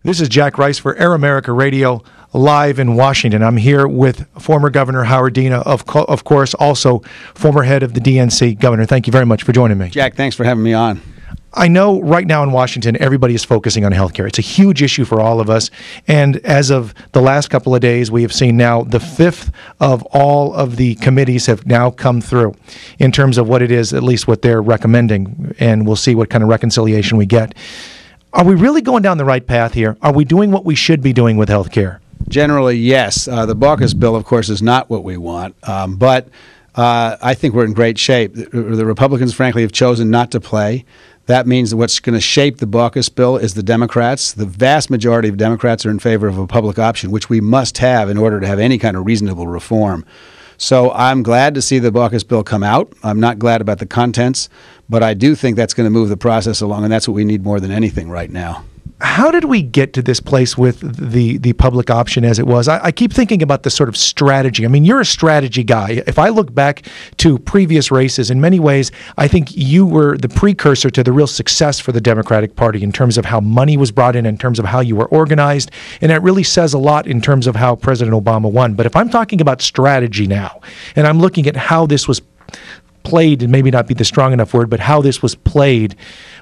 This is Jack Rice for Air America Radio, live in Washington. I'm here with former Governor Howard Dean, of course, also former head of the DNC. Governor, thank you very much for joining me. Jack, thanks for having me on. I know right now in Washington, everybody is focusing on healthcare. It's a huge issue for all of us. And as of the last couple of days, we have seen now the fifth of all of the committees have now come through in terms of what it is, at least what they're recommending. And we'll see what kind of reconciliation we get. Are we really going down the right path here? Are we doing what we should be doing with healthcare? Generally, yes. The Baucus bill, of course, is not what we want. But I think we're in great shape. The Republicans, frankly, have chosen not to play. That means that what's going to shape the Baucus bill is the Democrats. The vast majority of Democrats are in favor of a public option, which we must have in order to have any kind of reasonable reform. So I'm glad to see the Baucus bill come out. I'm not glad about the contents, but I do think that's going to move the process along, and that's what we need more than anything right now. How did we get to this place with the public option as it was? I keep thinking about the sort of strategy. I mean, you're a strategy guy. If I look back to previous races, in many ways, I think you were the precursor to the real success for the Democratic Party in terms of how money was brought in terms of how you were organized. And that really says a lot in terms of how President Obama won. But if I'm talking about strategy now, and I'm looking at how this was played, and maybe not be the strong enough word, but how this was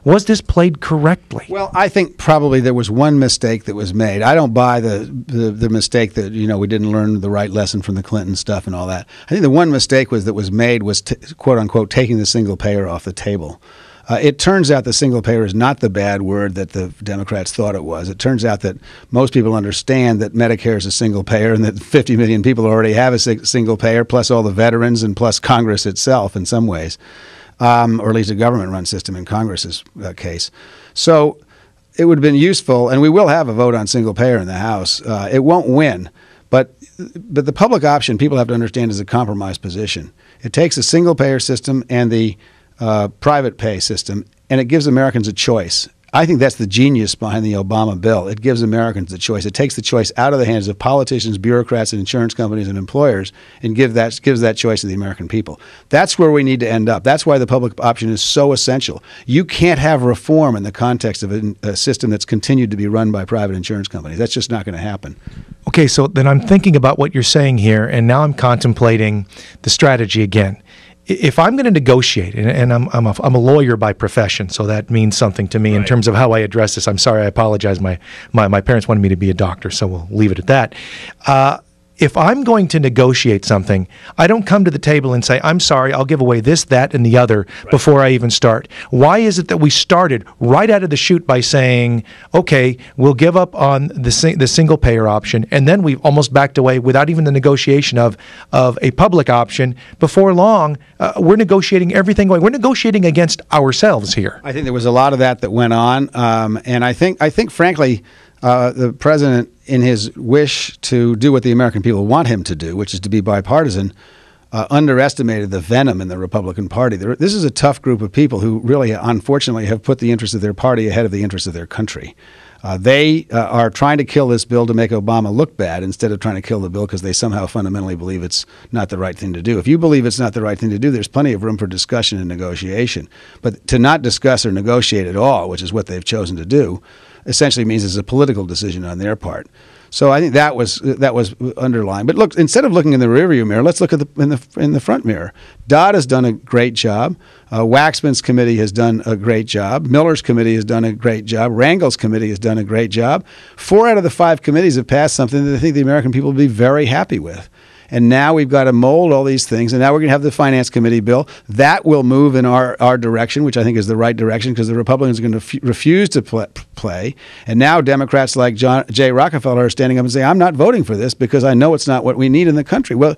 was this played correctly? Well, I think probably there was one mistake that was made. I don't buy the mistake that, we didn't learn the right lesson from the Clinton stuff and all that. I think the one mistake that was made was, quote unquote, taking the single payer off the table. It turns out the single payer is not the bad word that the Democrats thought it was. It turns out that most people understand that Medicare is a single payer and that 50 million people already have a single payer, plus all the veterans and plus Congress itself in some ways, or at least a government-run system in Congress's case. So it would have been useful, and we will have a vote on single payer in the House. It won't win, but the public option, people have to understand, is a compromise position. It takes a single payer system and the private pay system, and it gives Americans a choice. I think that's the genius behind the Obama bill. It gives Americans a choice. It takes the choice out of the hands of politicians, bureaucrats, and insurance companies and employers, and gives that choice to the American people. That's where we need to end up. That's why the public option is so essential. You can't have reform in the context of a system that's continued to be run by private insurance companies. That's just not going to happen. Okay, so then I'm thinking about what you're saying here, and now I'm contemplating the strategy again. If I'm going to negotiate, and I'm a lawyer by profession, so that means something to me in terms of how I address this. I'm sorry, I apologize. My parents wanted me to be a doctor, so we'll leave it at that. If I'm going to negotiate something, I don't come to the table and say, I'm sorry, I'll give away this, that, and the other before I even start. Why is it that we started right out of the chute by saying, okay, we'll give up on the single-payer option, and then we've almost backed away without even the negotiation of a public option? Before long, we're negotiating everything away. We're negotiating against ourselves here. I think there was a lot of that went on, and I think, frankly, the president, in his wish to do what the American people want him to do, which is to be bipartisan, underestimated the venom in the Republican Party. This is a tough group of people who really, unfortunately, have put the interests of their party ahead of the interests of their country. They are trying to kill this bill to make Obama look bad instead of trying to kill the bill because they somehow fundamentally believe it's not the right thing to do. If you believe it's not the right thing to do, there's plenty of room for discussion and negotiation. But to not discuss or negotiate at all, which is what they've chosen to do, essentially means it's a political decision on their part. So I think that was underlying. But look, instead of looking in the rearview mirror, let's look at in the front mirror. Dodd has done a great job. Waxman's committee has done a great job. Miller's committee has done a great job. Rangel's committee has done a great job. 4 out of the 5 committees have passed something that I think the American people will be very happy with. And now we've got to mold all these things. And now we're going to have the Finance Committee bill. That will move in our direction, which I think is the right direction, because the Republicans are going to refuse to play. And now Democrats like Jay Rockefeller are standing up and saying, I'm not voting for this because I know it's not what we need in the country. Well,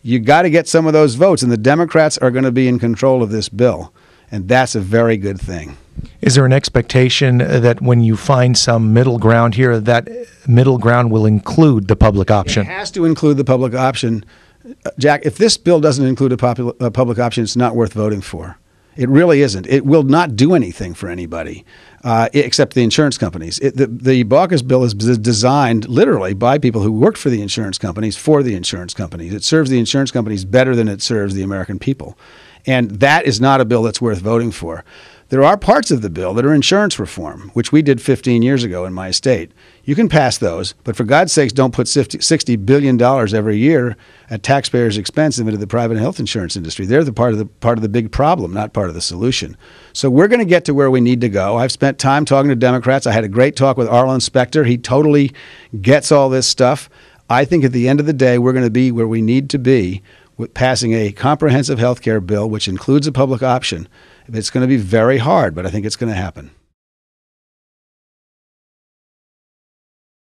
you got to get some of those votes. And the Democrats are going to be in control of this bill. And that's a very good thing. Is there an expectation that when you find some middle ground here, that middle ground will include the public option? It has to include the public option. Jack, if this bill doesn't include a public option, it's not worth voting for. It really isn't. It will not do anything for anybody except the insurance companies. The Baucus bill is designed literally by people who worked for the insurance companies for the insurance companies. It serves the insurance companies better than it serves the American people. And that is not a bill that's worth voting for. There are parts of the bill that are insurance reform, which we did 15 years ago in my state. You can pass those, but for God's sakes, don't put $60 billion every year at taxpayers' expense into the private health insurance industry. They're the part of the big problem, not part of the solution. So we're going to get to where we need to go. I've spent time talking to Democrats. I had a great talk with Arlen Specter. He totally gets all this stuff. I think at the end of the day, we're going to be where we need to be with passing a comprehensive health care bill, which includes a public option. It's going to be very hard, but I think it's going to happen.